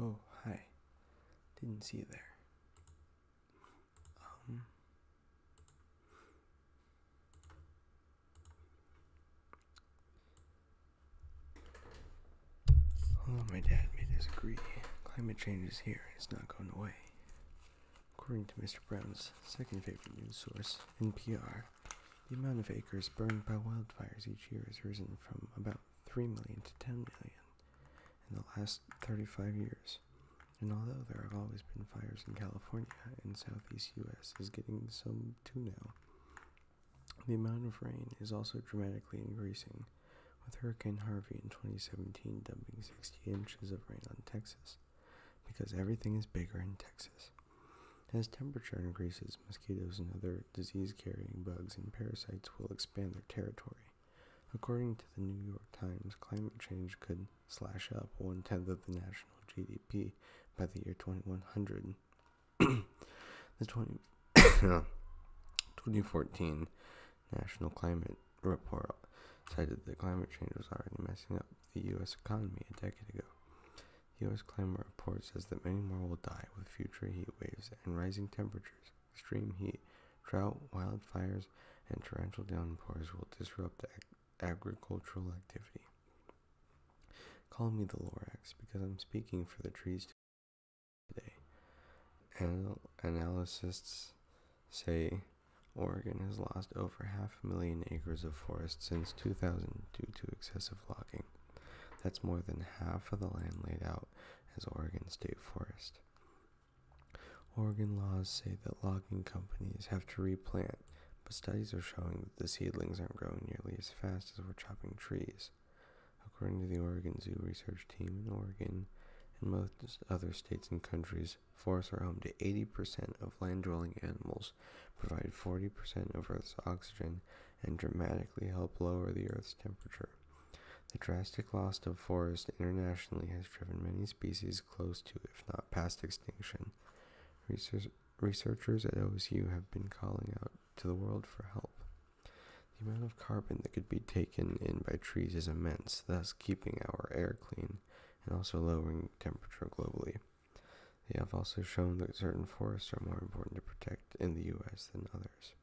Oh, hi. Didn't see you there. Although my dad may disagree, climate change is here. It's not going away. According to Mr. Brown's second favorite news source, NPR, the amount of acres burned by wildfires each year has risen from about 3 million to 10 million in the last 35 years. And although there have always been fires in California and southeast U.S. is getting some too now, the amount of rain is also dramatically increasing, with Hurricane Harvey in 2017 dumping 60 inches of rain on Texas, because everything is bigger in Texas. As temperature increases, mosquitoes and other disease-carrying bugs and parasites will expand their territory. According to the New York Times, climate change could slash up 1/10 of the national GDP by the year 2100. The 2014 National Climate Report cited that climate change was already messing up the U.S. economy a decade ago. The U.S. Climate Report says that many more will die with future heat waves and rising temperatures. Extreme heat, drought, wildfires, and torrential downpours will disrupt agricultural activity. Call me the Lorax because I'm speaking for the trees today. Analysts say Oregon has lost over 500,000 acres of forest since 2000 due to excessive logging. That's more than half of the land laid out as Oregon State Forest. Oregon laws say that logging companies have to replant, but studies are showing that the seedlings aren't growing nearly as fast as we're chopping trees. According to the Oregon Zoo research team, in Oregon and most other states and countries, forests are home to 80% of land-dwelling animals, provide 40% of Earth's oxygen, and dramatically help lower the Earth's temperature. The drastic loss of forest internationally has driven many species close to, if not past extinction. Researchers at OSU have been calling out to the world for help. The amount of carbon that could be taken in by trees is immense, thus keeping our air clean and also lowering temperature globally. They have also shown that certain forests are more important to protect in the U.S. than others.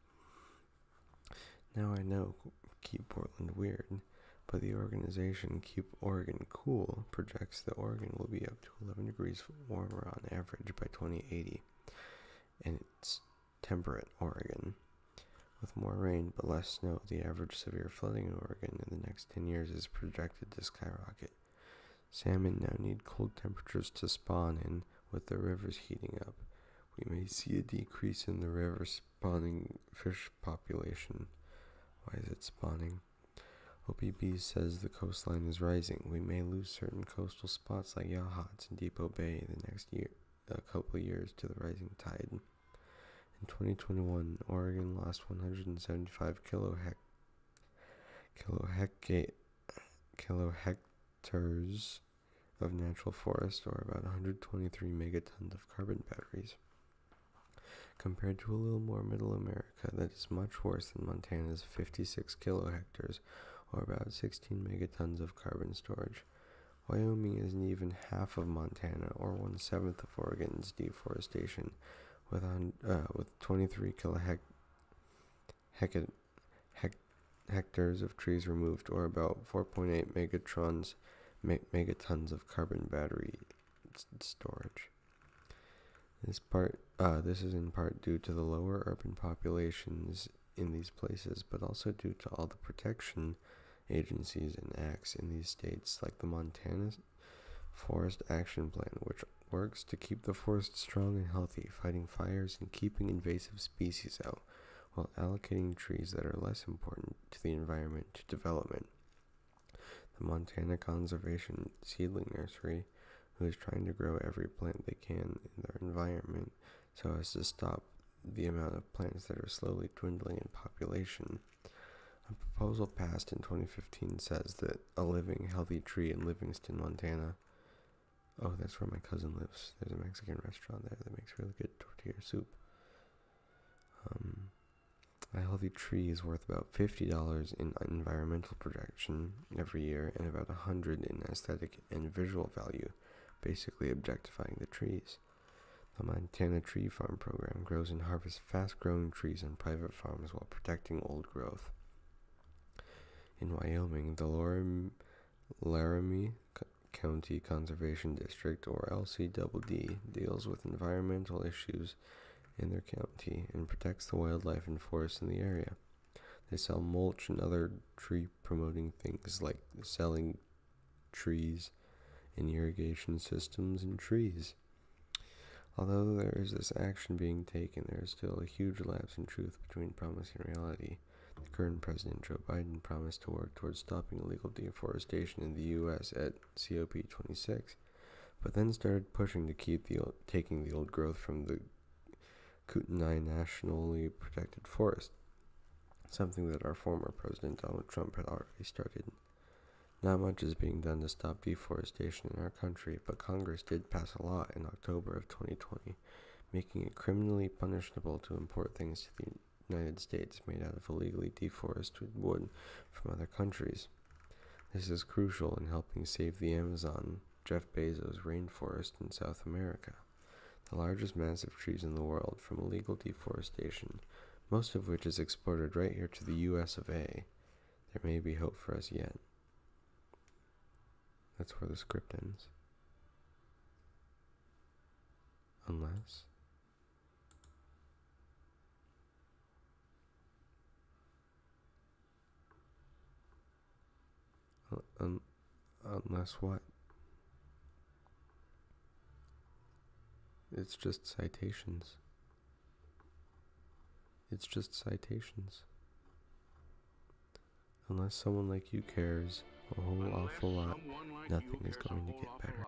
Now I know, keep Portland weird, but the organization Keep Oregon Cool projects that Oregon will be up to 11 degrees warmer on average by 2080, and it's temperate Oregon. With more rain but less snow, the average severe flooding in Oregon in the next 10 years is projected to skyrocket. Salmon now need cold temperatures to spawn in, with the rivers heating up. We may see a decrease in the river spawning fish population. Why is it spawning? OPB says the coastline is rising. We may lose certain coastal spots like Yachats and Depot Bay the next couple of years to the rising tide. In 2021, Oregon lost 175 kilohectares of natural forest, or about 123 megatons of carbon batteries, compared to a little more middle America that is much worse than Montana's 56 kilohectares, or about 16 megatons of carbon storage. Wyoming isn't even half of Montana, or 1/7 of Oregon's deforestation, with 23 hectares of trees removed, or about 4.8 megatons of carbon battery storage. This is in part due to the lower urban populations in these places, but also due to all the protection agencies and acts in these states, like the Montana Forest Action Plan, which works to keep the forest strong and healthy, fighting fires and keeping invasive species out, while allocating trees that are less important to the environment to development. The Montana Conservation Seedling Nursery, who is trying to grow every plant they can in their environment so as to stop the amount of plants that are slowly dwindling in population. A proposal passed in 2015 says that a living, healthy tree in Livingston, Montana. Oh, that's where my cousin lives. There's a Mexican restaurant there that makes really good tortilla soup. A healthy tree is worth about $50 in environmental protection every year and about $100 in aesthetic and visual value, basically objectifying the trees. The Montana Tree Farm program grows and harvests fast-growing trees on private farms while protecting old growth. In Wyoming, the Laramie County Conservation District, or LCDD, deals with environmental issues in their county and protects the wildlife and forests in the area. They sell mulch and other tree-promoting things like selling trees and irrigation systems and trees. Although there is this action being taken, there is still a huge lapse in truth between promise and reality. The current President Joe Biden promised to work towards stopping illegal deforestation in the U.S. at COP26, but then started pushing to keep taking the old growth from the Kootenai Nationally Protected Forest, something that our former President Donald Trump had already started. Not much is being done to stop deforestation in our country, but Congress did pass a law in October of 2020, making it criminally punishable to import things to the United States made out of illegally deforested wood from other countries. This is crucial in helping save the Amazon, Jeff Bezos' rainforest in South America, the largest mass of trees in the world, from illegal deforestation, most of which is exported right here to the US of A. There may be hope for us yet. That's where the script ends. Unless... unless what? It's just citations. It's just citations. Unless someone like you cares a whole awful lot, nothing is going to get better.